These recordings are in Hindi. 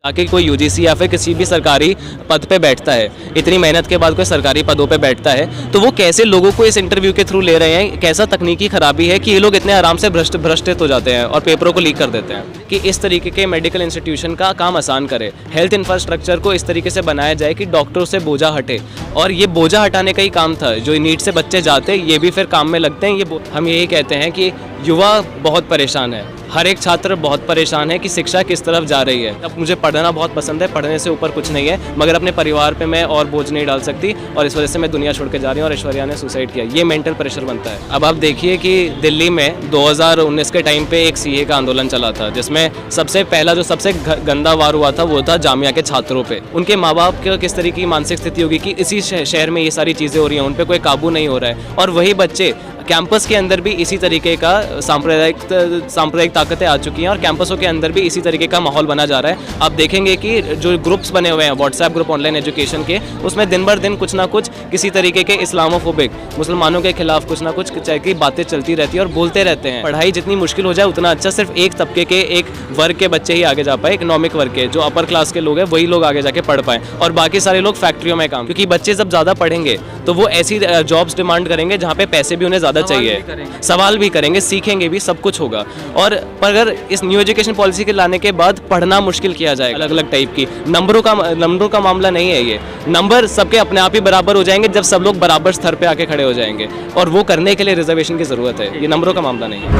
आके कोई यूजीसी या फिर किसी भी सरकारी पद पे बैठता है, इतनी मेहनत के बाद कोई सरकारी पदों पे बैठता है, तो वो कैसे लोगों को इस इंटरव्यू के थ्रू ले रहे हैं। कैसा तकनीकी खराबी है कि ये लोग इतने आराम से भ्रष्टित हो जाते हैं और पेपरों को लीक कर देते हैं। कि इस तरीके के मेडिकल इंस्टीट्यूशन का काम आसान करे, हेल्थ इंफ्रास्ट्रक्चर को इस तरीके से बनाया जाए कि डॉक्टरों से बोझा हटे। और ये बोझा हटाने का ही काम था, जो नीट से बच्चे जाते हैं ये भी फिर काम में लगते हैं। हम यही कहते हैं कि युवा बहुत परेशान है, हर एक छात्र बहुत परेशान है कि शिक्षा किस तरफ जा रही है। अब मुझे पढ़ना बहुत पसंद है, पढ़ने से ऊपर कुछ नहीं है, मगर अपने परिवार पे मैं और बोझ नहीं डाल सकती और इस वजह से मैं दुनिया छोड़ के जा रही हूँ। और ऐश्वर्या ने सुसाइड किया, ये मेंटल प्रेशर बनता है। अब आप देखिए कि दिल्ली में 2019 के टाइम पे एक सीए का आंदोलन चला था, जिसमें सबसे पहला जो सबसे गंदा वार हुआ था वो था जामिया के छात्रों पे। उनके माँ बाप की किस तरीके की मानसिक स्थिति होगी कि इसी शहर में ये सारी चीज़ें हो रही हैं, उन पर कोई काबू नहीं हो रहा है। और वही बच्चे कैंपस के अंदर भी इसी तरीके का सांप्रदायिक ताकतें आ चुकी हैं और कैंपसों के अंदर भी इसी तरीके का माहौल बना जा रहा है। आप देखेंगे कि जो ग्रुप्स बने हुए हैं व्हाट्सएप ग्रुप ऑनलाइन एजुकेशन के, उसमें दिन भर दिन कुछ ना कुछ किसी तरीके के इस्लामोफोबिक मुसलमानों के खिलाफ कुछ ना कुछ की बातें चलती रहती है और बोलते रहते हैं। पढ़ाई जितनी मुश्किल हो जाए उतना अच्छा, सिर्फ एक तबके के एक वर्ग के बच्चे ही आगे जा पाए, इकोनॉमिक वर्ग के जो अपर क्लास के लोग हैं वही लोग आगे जाके पढ़ पाएँ और बाकी सारे लोग फैक्ट्रियों में काम। क्योंकि बच्चे जब ज़्यादा पढ़ेंगे तो वो ऐसी जॉब्स डिमांड करेंगे जहाँ पे पैसे भी उन्हें ज़्यादा चाहिए, सवाल भी करेंगे, सीखेंगे भी, सब कुछ होगा। और पर अगर इस न्यू एजुकेशन पॉलिसी के लाने के बाद पढ़ना मुश्किल किया जाएगा, अलग अलग टाइप की नंबरों का मामला नहीं है। ये नंबर सबके अपने आप ही बराबर हो जाएंगे जब सब लोग बराबर स्तर पे आके खड़े हो जाएंगे, और वो करने के लिए रिजर्वेशन की ज़रूरत है, ये नंबरों का मामला नहीं है।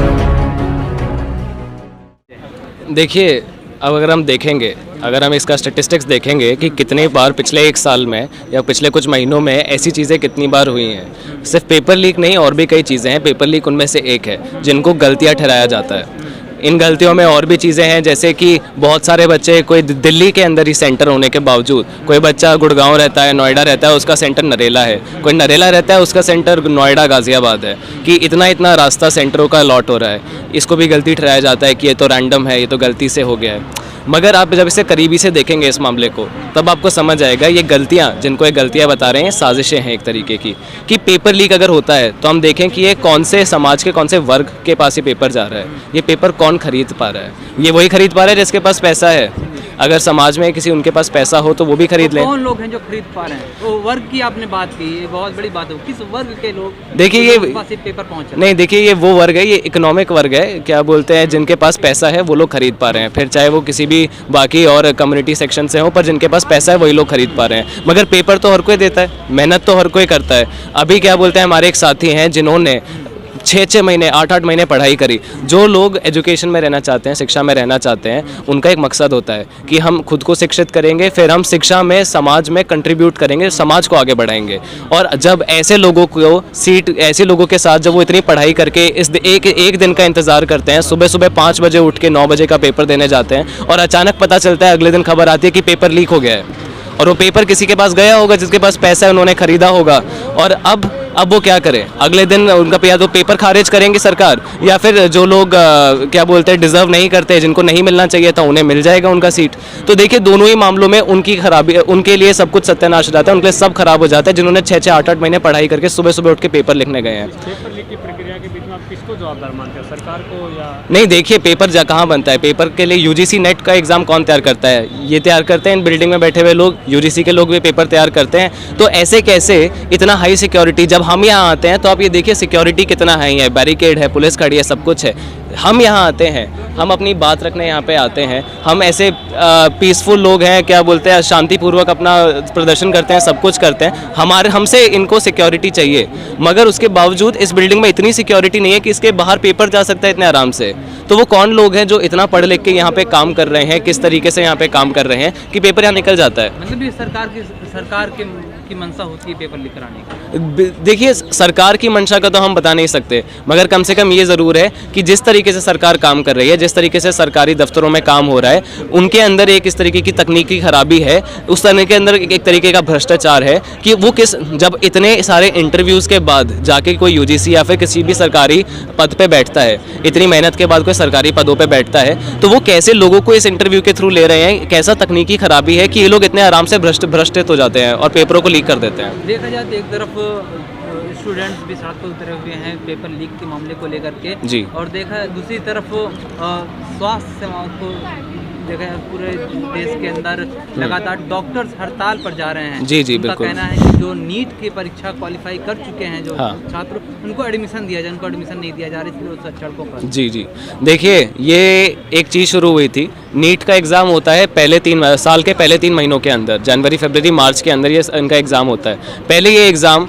देखिए, अब अगर हम देखेंगे, अगर हम इसका स्टेटिस्टिक्स देखेंगे कि कितने बार पिछले एक साल में या पिछले कुछ महीनों में ऐसी चीज़ें कितनी बार हुई हैं। सिर्फ पेपर लीक नहीं, और भी कई चीज़ें हैं, पेपर लीक उनमें से एक है जिनको गलतियां ठहराया जाता है। इन गलतियों में और भी चीज़ें हैं, जैसे कि बहुत सारे बच्चे, कोई दिल्ली के अंदर ही सेंटर होने के बावजूद, कोई बच्चा गुड़गांव रहता है, नोएडा रहता है, उसका सेंटर नरेला है, कोई नरेला रहता है, उसका सेंटर नोएडा गाज़ियाबाद है, कि इतना रास्ता सेंटरों का अलॉट हो रहा है। इसको भी गलती ठहराया जाता है कि ये तो रैंडम है, ये तो गलती से हो गया है। मगर आप जब इसे करीबी से देखेंगे इस मामले को, तब आपको समझ आएगा ये गलतियाँ, जिनको ये गलतियाँ बता रहे हैं, साजिशें हैं एक तरीके की। कि पेपर लीक अगर होता है तो हम देखें कि ये कौन से समाज के कौन से वर्ग के पास ये पेपर जा रहा है, ये पेपर कौन खरीद पा रहा है। ये वही खरीद पा रहा है जिसके पास पैसा है। अगर समाज में किसी उनके पास पैसा हो तो वो भी खरीद लें। कौन लोग हैं जो खरीद पा रहे हैं? तो वर्ग की आपने बात की, ये बहुत बड़ी बात है। किस वर्ग के लोग देखिए ये पेपर पहुंच नहीं, देखिए ये वो वर्ग है, ये इकोनॉमिक वर्ग है, क्या बोलते हैं, जिनके पास पैसा है वो लोग खरीद पा रहे हैं। फिर चाहे वो किसी भी बाकी और कम्युनिटी सेक्शन से हो, पर जिनके पास पैसा है वही लोग खरीद पा रहे हैं। मगर पेपर तो हर कोई देता है, मेहनत तो हर कोई करता है। अभी क्या बोलते हैं, हमारे एक साथी हैं जिन्होंने 6-6 महीने 8-8 महीने पढ़ाई करी। जो लोग एजुकेशन में रहना चाहते हैं, शिक्षा में रहना चाहते हैं, उनका एक मकसद होता है कि हम खुद को शिक्षित करेंगे, फिर हम शिक्षा में समाज में कंट्रीब्यूट करेंगे, समाज को आगे बढ़ाएंगे। और जब ऐसे लोगों को ऐसे लोगों के साथ जब वो इतनी पढ़ाई करके इस एक दिन का इंतज़ार करते हैं, सुबह सुबह 5 बजे उठ के 9 बजे का पेपर देने जाते हैं, और अचानक पता चलता है, अगले दिन खबर आती है कि पेपर लीक हो गया है, और वो पेपर किसी के पास गया होगा जिसके पास पैसा है, उन्होंने खरीदा होगा। और अब वो क्या करें, अगले दिन उनका या तो पेपर खारिज करेंगे सरकार, या फिर जो लोग क्या बोलते हैं डिज़र्व नहीं करते, जिनको नहीं मिलना चाहिए था, उन्हें मिल जाएगा उनका सीट। तो देखिए दोनों ही मामलों में उनकी खराबी, उनके लिए सब कुछ सत्यानाश हो जाता है, उनके लिए सब खराब हो जाता है, जिन्होंने 6-6 8-8 महीने पढ़ाई करके सुबह सुबह उठ के पेपर लिखने गए हैं। पेपर लीक की प्रक्रिया के बीच में आप किसको जवाबदार मानते हैं, सरकार को या नहीं? देखिए पेपर कहाँ बनता है, पेपर के लिए यूजीसी नेट का एग्ज़ाम कौन तैयार करता है? ये तैयार करते हैं इन बिल्डिंग में बैठे हुए लोग, यूजीसी के लोग भी पेपर तैयार करते हैं। तो ऐसे कैसे इतना हाई सिक्योरिटी, जब हम यहाँ आते हैं तो आप ये देखिए सिक्योरिटी कितना हाई है, बैरिकेड है, पुलिस खड़ी है, सब कुछ है। हम यहाँ आते हैं, हम अपनी बात रखने यहाँ पे आते हैं, हम ऐसे पीसफुल लोग हैं, क्या बोलते हैं, शांतिपूर्वक अपना प्रदर्शन करते हैं, सब कुछ करते हैं। हमसे इनको सिक्योरिटी चाहिए, मगर उसके बावजूद इस बिल्डिंग में इतनी सिक्योरिटी नहीं है कि इसके बाहर पेपर जा सकता है इतने आराम से। तो वो कौन लोग हैं जो इतना पढ़ लिख के यहाँ पे काम कर रहे हैं, किस तरीके से यहाँ पे काम कर रहे हैं कि पेपर यहाँ निकल जाता है। मतलब ये सरकार की मंशा होती है पेपर लीक कराने की। देखिए सरकार की मंशा का तो हम बता नहीं सकते, मगर कम से कम ये ज़रूर है कि जिस तरीके से सरकार काम कर रही है, जिस तरीके से सरकारी दफ्तरों में काम हो रहा है, उनके अंदर एक इस तरीके की तकनीकी खराबी है, उस तरह के अंदर एक तरीके का भ्रष्टाचार है कि वो जब इतने सारे इंटरव्यूज़ के बाद जाके कोई यूजीसी या फिर किसी भी सरकारी पद पे बैठता है, इतनी मेहनत के बाद कोई सरकारी पदों पे बैठता है, तो वो कैसे लोगों को इस इंटरव्यू के थ्रू ले रहे हैं। कैसा तकनीकी खराबी है कि ये लोग इतने आराम से भ्रष्टित हो जाते हैं और पेपरों को लीक कर देते हैं। देखा जाए तो एक तरफ स्टूडेंट्स भी सड़क पर उतरे हुए हैं पेपर लीक के मामले को लेकर के जी, और देखा दूसरी तरफ स्वास्थ्य सेवाओं को देखा है पूरे देश के अंदर लगातार डॉक्टर्स हड़ताल पर जा रहे हैं। जी, जी, उनका बिल्कुल। कहना है कि जो नीट की परीक्षा क्वालिफाई कर चुके हैं जो हाँ। छात्र, उनको एडमिशन दिया जाए, उनको एडमिशन नहीं दिया जा रहा, इसलिए वो सड़कों पर। जी जी, देखिए ये एक चीज़ शुरू हुई थी। नीट का एग्ज़ाम होता है साल के पहले 3 महीनों के अंदर, जनवरी फरवरी मार्च के अंदर ये इनका एग्ज़ाम होता है। पहले ये एग्ज़ाम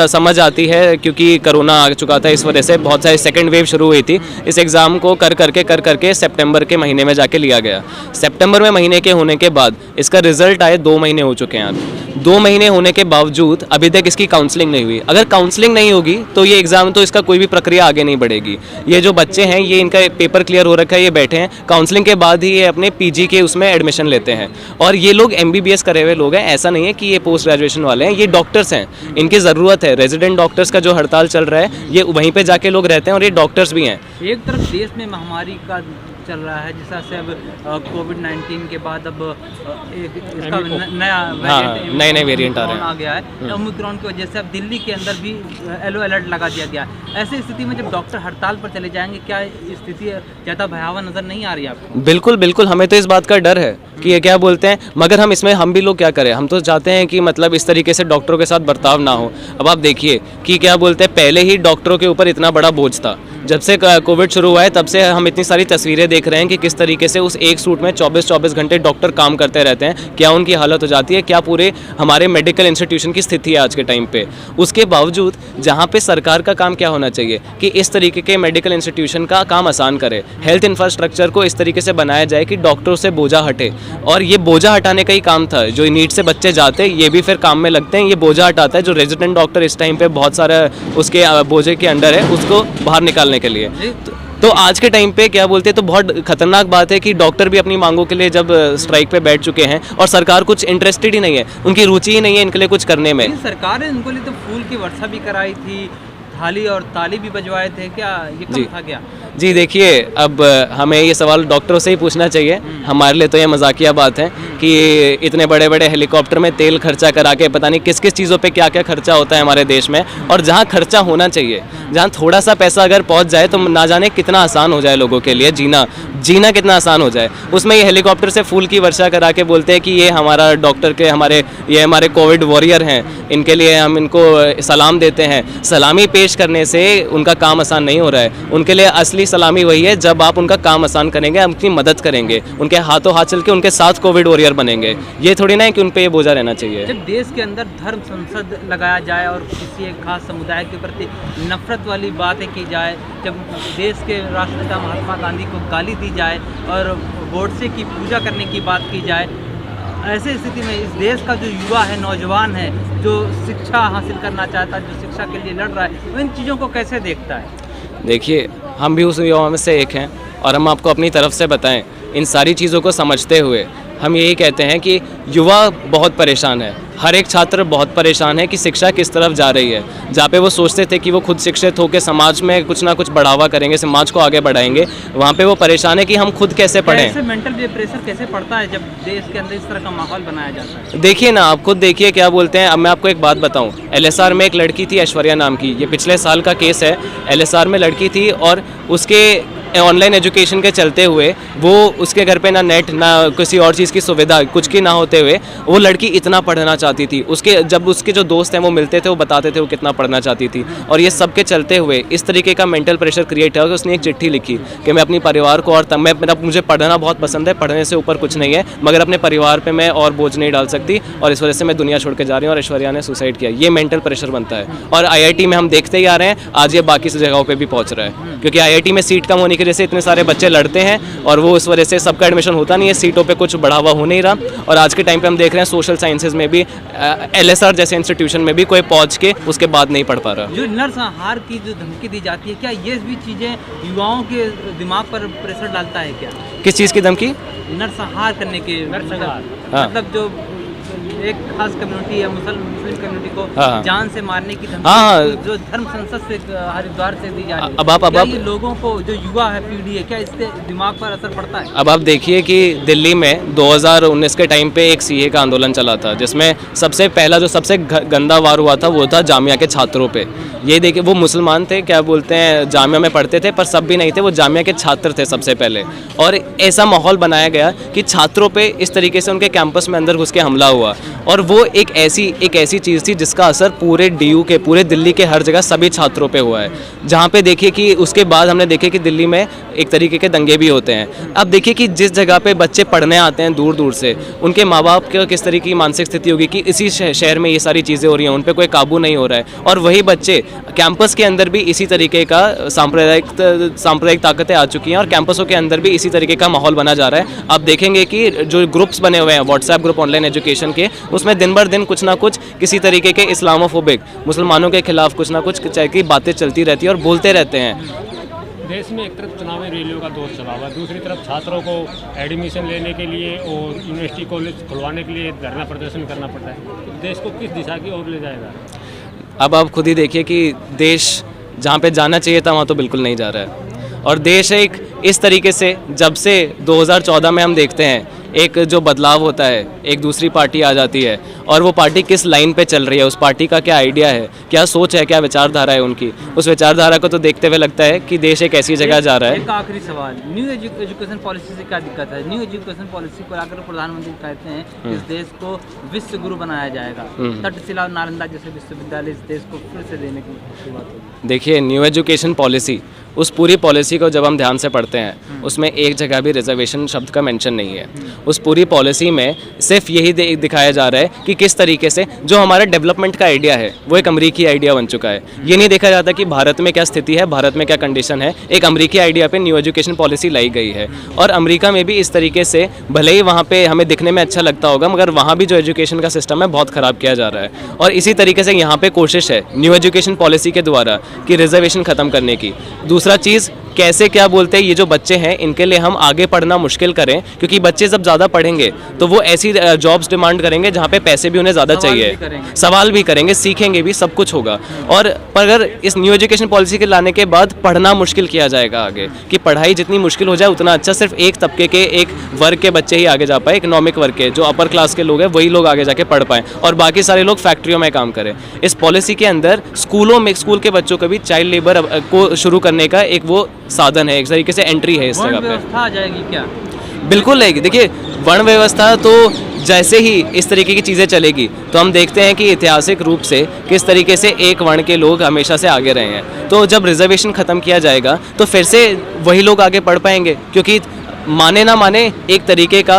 समझ आती है क्योंकि कोरोना आ चुका था, इस वजह से बहुत सारी सेकेंड वेव शुरू हुई थी। इस एग्ज़ाम को कर करके सितंबर के महीने में जाके लिया गया। सितंबर में महीने के होने के बाद इसका रिजल्ट आए 2 महीने हो चुके हैं अब। 2 महीने होने के बावजूद अभी तक इसकी काउंसलिंग नहीं हुई। अगर काउंसलिंग नहीं होगी तो ये एग्ज़ाम, तो इसका कोई भी प्रक्रिया आगे नहीं बढ़ेगी। ये जो बच्चे हैं ये इनका पेपर क्लियर हो रखा है, ये बैठे हैं, काउंसलिंग के बाद ही ये अपने पीजी के उसमें एडमिशन लेते हैं। और ये लोग एमबीबीएस करे हुए लोग हैं, ऐसा नहीं है कि ये पोस्ट ग्रेजुएशन वाले हैं, ये डॉक्टर्स हैं, इनकी ज़रूरत है। रेजिडेंट डॉक्टर्स का जो हड़ताल चल रहा है ये वहीं पर जाके लोग रहते हैं और ये डॉक्टर्स भी हैं। एक तरफ देश में महामारी का चल रहा है, जिस तरह से अब कोविड-19 के बाद अब एक इसका नया वेरिएंट, नए वेरिएंट आ रहे हैं। आ गया है। ओमिक्रॉन की वजह से अब दिल्ली के अंदर भी येलो अलर्ट लगा दिया गया। ऐसी स्थिति में जब डॉक्टर हड़ताल पर चले जाएंगे, क्या स्थिति ज़्यादा भयावह नज़र नहीं आ रही आपको? बिल्कुल बिल्कुल, हमें तो इस बात का डर है कि ये क्या बोलते हैं, मगर हम इसमें हम भी लोग क्या करें। हम तो चाहते हैं कि मतलब इस तरीके से डॉक्टरों के साथ बर्ताव ना हो। अब आप देखिए कि क्या बोलते हैं, पहले ही डॉक्टरों के ऊपर इतना बड़ा बोझ था। जब से कोविड शुरू हुआ है तब से हम इतनी सारी तस्वीरें देख रहे हैं कि किस तरीके से उस एक सूट में 24-24 घंटे डॉक्टर काम करते रहते हैं, क्या उनकी हालत हो जाती है, क्या पूरे हमारे मेडिकल इंस्टीट्यूशन की स्थिति है आज के टाइम पे। उसके बावजूद जहाँ पे सरकार का काम क्या होना चाहिए कि इस तरीके के मेडिकल इंस्टीट्यूशन का काम आसान करे, हेल्थ इंफ्रास्ट्रक्चर को इस तरीके से बनाया जाए कि डॉक्टरों से बोझा हटे। और ये बोझा हटाने का ही काम था। जो नीट से बच्चे जाते ये भी फिर काम में लगते हैं, ये बोझा हटाता है। जो रेजिडेंट डॉक्टर इस टाइम पे बहुत सारा उसके बोझे के अंडर है, उसको बाहर निकालने के लिए। तो आज के टाइम पे क्या बोलते हैं, तो बहुत खतरनाक बात है कि डॉक्टर भी अपनी मांगों के लिए जब स्ट्राइक पे बैठ चुके हैं और सरकार कुछ इंटरेस्टेड ही नहीं है, उनकी रुचि ही नहीं है इनके लिए कुछ करने में। सरकार ने उनको लिए तो फूल की वर्षा भी कराई थी, थाली और ताली भी बजवाए थे, क्या ये कम था क्या? जी देखिए, अब हमें ये सवाल डॉक्टरों से ही पूछना चाहिए। हमारे लिए तो ये मजाकिया बात है कि इतने बड़े बड़े हेलीकॉप्टर में तेल खर्चा करा के पता नहीं किस किस चीज़ों पे क्या क्या खर्चा होता है हमारे देश में। और जहाँ खर्चा होना चाहिए, जहाँ थोड़ा सा पैसा अगर पहुँच जाए तो ना जाने कितना आसान हो जाए लोगों के लिए जीना कितना आसान हो जाए। उसमें ये हेलीकॉप्टर से फूल की वर्षा करा के बोलते हैं कि ये हमारा डॉक्टर के हमारे कोविड वॉरियर हैं, इनके लिए हम इनको सलाम देते हैं। सलामी पेश करने से उनका काम आसान नहीं हो रहा है। उनके लिए असली सलामी वही है जब आप उनका काम आसान करेंगे, उनकी मदद करेंगे, उनके हाथों हाथ चल के उनके साथ कोविड वॉरियर बनेंगे। ये थोड़ी ना है कि उन पे ये बोझा रहना चाहिए। जब देश के अंदर धर्म संसद लगाया जाए और किसी एक खास समुदाय के प्रति नफरत वाली बातें की जाए, जब देश के राष्ट्रपिता महात्मा गांधी को गाली दी जाए और गोडसे की पूजा करने की बात की जाए, ऐसे स्थिति में इस देश का जो युवा है, नौजवान है, जो शिक्षा हासिल करना चाहता है, जो शिक्षा के लिए लड़ रहा है, वो इन चीज़ों को कैसे देखता है? देखिए, हम भी उस युवाओं में से एक हैं और हम आपको अपनी तरफ से बताएं, इन सारी चीज़ों को समझते हुए हम यही कहते हैं कि युवा बहुत परेशान है। हर एक छात्र बहुत परेशान है कि शिक्षा किस तरफ जा रही है। जहाँ पे वो सोचते थे कि वो खुद शिक्षित होकर समाज में कुछ ना कुछ बढ़ावा करेंगे, समाज को आगे बढ़ाएंगे, वहाँ पे वो परेशान है कि हम खुद कैसे पढ़ें। ऐसे मेंटल प्रेशर कैसे पड़ता है जब देश के अंदर इस तरह का माहौल बनाया जाता है? देखिए ना, आप खुद देखिए क्या बोलते हैं। अब मैं आपको एक बात बताऊं, LSR में एक लड़की थी ऐश्वर्या नाम की, ये पिछले साल का केस है। LSR में लड़की थी और उसके ऑनलाइन एजुकेशन के चलते हुए वो उसके घर पे ना नेट ना किसी और चीज़ की सुविधा कुछ की ना होते हुए वो लड़की इतना पढ़ना चाहती थी। जब उसके जो दोस्त हैं वो मिलते थे, वो बताते थे वो कितना पढ़ना चाहती थी। और ये सब के चलते हुए इस तरीके का मेंटल प्रेशर क्रिएट हुआ कि उसने एक चिट्ठी लिखी कि मैं अपनी परिवार को और मुझे पढ़ना बहुत पसंद है, पढ़ने से ऊपर कुछ नहीं है, मगर अपने परिवार पर मैं और बोझ नहीं डाल सकती और इस वजह से मैं दुनिया छोड़ के जा रही हूँ। और ऐश्वर्या ने सुसाइड किया। ये मेंटल प्रेशर बनता है और IIT में हम देखते ही आ रहे हैं, आज ये बाकी सी जगहों पर भी पहुँच रहा है, क्योंकि IIT में सीट कम होने की वजह से इतने सारे बच्चे लड़ते हैं और वो इस वजह से सबका एडमिशन होता नहीं है, सीटों पे कुछ बढ़ावा हो नहीं रहा। और आज के टाइम पे हम देख रहे हैं सोशल साइंसेज में भी LSR जैसे इंस्टीट्यूशन में भी कोई पहुंच के उसके बाद नहीं पढ़ पा रहा। जो नरसंहार की जो धमकी दी जाती है, क्या ये भी चीज़ें युवाओं के दिमाग पर प्रेशर डालता है क्या? किस चीज़ की धमकी? नरसंहार करने के, हाँ। मतलब जो एक खास कम्युनिटी है मुस्लिम कम्युनिटी को हाँ। जान से मारने की हाँ। धमकी जो धर्म संसद से हरिद्वार से दी जा रही है। अब आप- क्या ये लोगों को, जो युवा है, पीढ़ी है, क्या इससे दिमाग पर असर पड़ता है? अब आप देखिए कि दिल्ली में 2019 के टाइम पे एक सीए का आंदोलन चला था, जिसमें सबसे पहला जो सबसे गंदा वार हुआ था वो था जामिया के छात्रों पे। ये देखिए, वो मुसलमान थे, क्या बोलते हैं, जामिया में पढ़ते थे, पर सब भी नहीं थे, वो जामिया के छात्र थे सबसे पहले। और ऐसा माहौल बनाया गया कि छात्रों पे इस तरीके से उनके कैंपस में अंदर घुस के हमला हुआ, और वो एक ऐसी चीज़ थी जिसका असर पूरे डीयू के, पूरे दिल्ली के हर जगह सभी छात्रों पे हुआ है। जहाँ पे देखिए कि उसके बाद हमने देखे कि दिल्ली में एक तरीके के दंगे भी होते हैं। अब देखिए कि जिस जगह पे बच्चे पढ़ने आते हैं दूर दूर से, उनके माँ बाप की किस तरीके की मानसिक स्थिति होगी कि इसी शहर में ये सारी चीज़ें हो रही हैं, उन पर कोई काबू नहीं हो रहा है, और वही बच्चे कैंपस के अंदर भी इसी तरीके का सांप्रदायिक ताकतें आ चुकी हैं, और कैंपसों के अंदर भी इसी तरीके का माहौल बना जा रहा है। आप देखेंगे कि जो ग्रुप्स बने हुए हैं व्हाट्सएप ग्रुप ऑनलाइन एजुकेशन के, उसमें दिन भर दिन कुछ ना कुछ किसी तरीके के इस्लामोफोबिक, मुसलमानों के खिलाफ कुछ ना कुछ की बातें चलती रहती है और बोलते रहते हैं। देश में एक तरफ चुनावी रैलियों का दौर चला हुआ है, दूसरी तरफ छात्रों को एडमिशन लेने के लिए और यूनिवर्सिटी कॉलेज खुलवाने के लिए धरना प्रदर्शन करना पड़ता है। तो देश को किस दिशा की ओर ले जाएगा? अब आप खुद ही देखिए कि देश जहाँ पे जाना चाहिए था वहाँ तो बिल्कुल नहीं जा रहा है, और देश एक इस तरीके से, जब से 2014 में हम देखते हैं एक जो बदलाव होता है, एक दूसरी पार्टी आ जाती है, और वो पार्टी किस लाइन पे चल रही है, उस पार्टी का क्या आइडिया है, क्या सोच है, क्या विचारधारा है उनकी, उस विचारधारा को तो देखते हुए लगता है कि देश एक ऐसी जगह जा रहा है। एक आखिरी सवाल, न्यू एजुकेशन पॉलिसी से क्या दिक्कत है? न्यू एजुकेशन पॉलिसी को लाकर प्रधानमंत्री कहते हैं इस देश को विश्व गुरु बनाया जाएगा, तक्षशिला, नालंदा जैसे विश्वविद्यालय इस देश को फिर से देने की शुरुआत होगी। देखिए, न्यू एजुकेशन पॉलिसी, उस पूरी पॉलिसी को जब हम ध्यान से पढ़ते हैं, उसमें एक जगह भी रिजर्वेशन शब्द का मेंशन नहीं है। उस पूरी पॉलिसी में सिर्फ यही दिखाया जा रहा है कि किस तरीके से जो हमारा डेवलपमेंट का आइडिया है वो एक अमेरिकी आइडिया बन चुका है। ये नहीं देखा जाता कि भारत में क्या स्थिति है, भारत में क्या कंडीशन है। एक अमेरिकी आइडिया पे न्यू एजुकेशन पॉलिसी लाई गई है, और अमेरिका में भी इस तरीके से, भले ही वहाँ पे हमें दिखने में अच्छा लगता होगा, मगर वहाँ भी जो एजुकेशन का सिस्टम है बहुत ख़राब किया जा रहा है। और इसी तरीके से यहाँ पे कोशिश है न्यू एजुकेशन पॉलिसी के द्वारा कि रिजर्वेशन ख़त्म करने की। दूसरा चीज़, कैसे क्या बोलते हैं, ये जो बच्चे हैं इनके लिए हम आगे पढ़ना मुश्किल करें, क्योंकि बच्चे जब ज़्यादा पढ़ेंगे तो वो ऐसी जॉब्स डिमांड करेंगे जहाँ पे पैसे भी उन्हें ज़्यादा चाहिए, सवाल भी करेंगे, सीखेंगे भी, सब कुछ होगा। और पर अगर इस न्यू एजुकेशन पॉलिसी के लाने के बाद पढ़ना मुश्किल किया जाएगा आगे, कि पढ़ाई जितनी मुश्किल हो जाए उतना अच्छा, सिर्फ एक तबके के, एक वर्ग के बच्चे ही आगे जा पाए, इकोनॉमिक वर्ग के, जो अपर क्लास के लोग हैं वही लोग आगे जाके पढ़ पाएँ, और बाकी सारे लोग फैक्ट्रियों में काम करें। इस पॉलिसी के अंदर स्कूलों में, स्कूल के बच्चों को भी चाइल्ड लेबर को शुरू करने का एक वो साधन है, एक तरीके से एंट्री है इस जगह पे। व्यवस्था आ जाएगी क्या? बिल्कुल रहेगी। देखिए, वर्ण व्यवस्था तो जैसे ही इस तरीके की चीज़ें चलेगी तो हम देखते हैं कि ऐतिहासिक रूप से किस तरीके से एक वर्ण के लोग हमेशा से आगे रहे हैं। तो जब रिजर्वेशन ख़त्म किया जाएगा तो फिर से वही लोग आगे पढ़ पाएंगे, क्योंकि माने ना माने एक तरीके का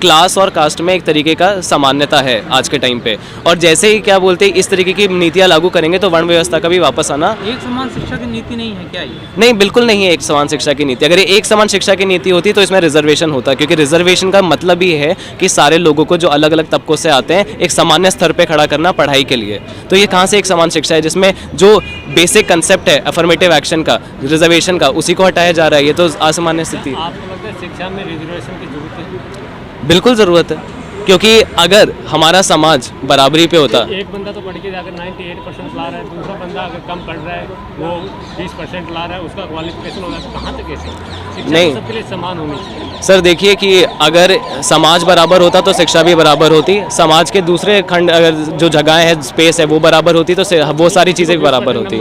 क्लास और कास्ट में एक तरीके का सामान्यता है आज के टाइम पे, और जैसे ही क्या बोलते हैं इस तरीके की नीतियाँ लागू करेंगे तो वर्ण व्यवस्था का भी वापस आना। एक समान शिक्षा की नीति नहीं है क्या ये? नहीं, बिल्कुल नहीं है एक समान शिक्षा की नीति। अगर ये एक समान शिक्षा की नीति होती तो इसमें रिजर्वेशन होता, क्योंकि रिजर्वेशन का मतलब ही है कि सारे लोगों को जो अलग अलग तबकों से आते हैं एक सामान्य स्तर पर खड़ा करना पढ़ाई के लिए। तो ये कहाँ से एक समान शिक्षा है जिसमें जो बेसिक कंसेप्ट है अफर्मेटिव एक्शन का, रिजर्वेशन का, उसी को हटाया जा रहा है। ये तो असामान्य स्थिति। आपको लगता है शिक्षा में रिजर्वेशन की जरूरत है? बिल्कुल ज़रूरत है, क्योंकि अगर हमारा समाज बराबरी पे होता। एक बंदा तो पढ़ के जाकर 98% ला रहा है, दूसरा बंदा अगर कम पढ़ रहा है वो 20% ला रहा है, उसका क्वालिफिकेशन होगा, तो कहाँ तक ऐसे? शिक्षा नहीं, सबके लिए समान होनी चाहिए। सर देखिए कि अगर समाज बराबर होता तो शिक्षा भी बराबर होती, समाज के दूसरे खंड, अगर जो जगह है, स्पेस है, वो बराबर होती तो वो सारी चीज़ें भी बराबर होती।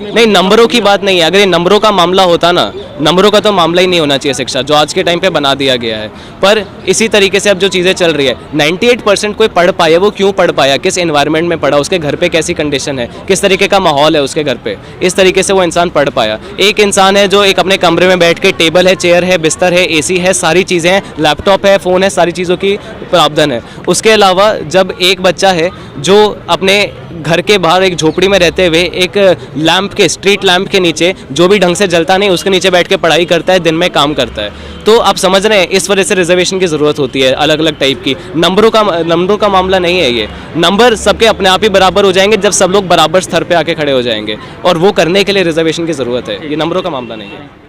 नहीं, नंबरों की बात नहीं है। अगर ये नंबरों का मामला होता ना, नंबरों का तो मामला ही नहीं होना चाहिए शिक्षा, जो आज के टाइम पे बना दिया गया है। पर इसी तरीके से अब जो चीज़ें चल रही है, 98% कोई पढ़ पाया, वो क्यों पढ़ पाया, किस एनवायरनमेंट में पढ़ा, उसके घर पे कैसी कंडीशन है, किस तरीके का माहौल है उसके घर पे, इस तरीके से वो इंसान पढ़ पाया। एक इंसान है जो एक अपने कमरे में बैठ के, टेबल है, चेयर है, बिस्तर है, एसी है, सारी चीज़ें हैं, लैपटॉप है, फ़ोन है, सारी चीज़ों की प्रावधान है। उसके अलावा जब एक बच्चा है जो अपने घर के बाहर एक झोपड़ी में रहते हुए एक लैंप के, स्ट्रीट लैंप के नीचे, जो भी ढंग से जलता नहीं, उसके नीचे बैठ के पढ़ाई करता है, दिन में काम करता है, तो आप समझ रहे हैं इस वजह से रिजर्वेशन की ज़रूरत होती है अलग अलग टाइप की। नंबरों का मामला नहीं है ये। नंबर सबके अपने आप ही बराबर हो जाएंगे जब सब लोग बराबर स्तर पे आके खड़े हो जाएंगे, और वो करने के लिए रिजर्वेशन की ज़रूरत है, ये नंबरों का मामला नहीं है।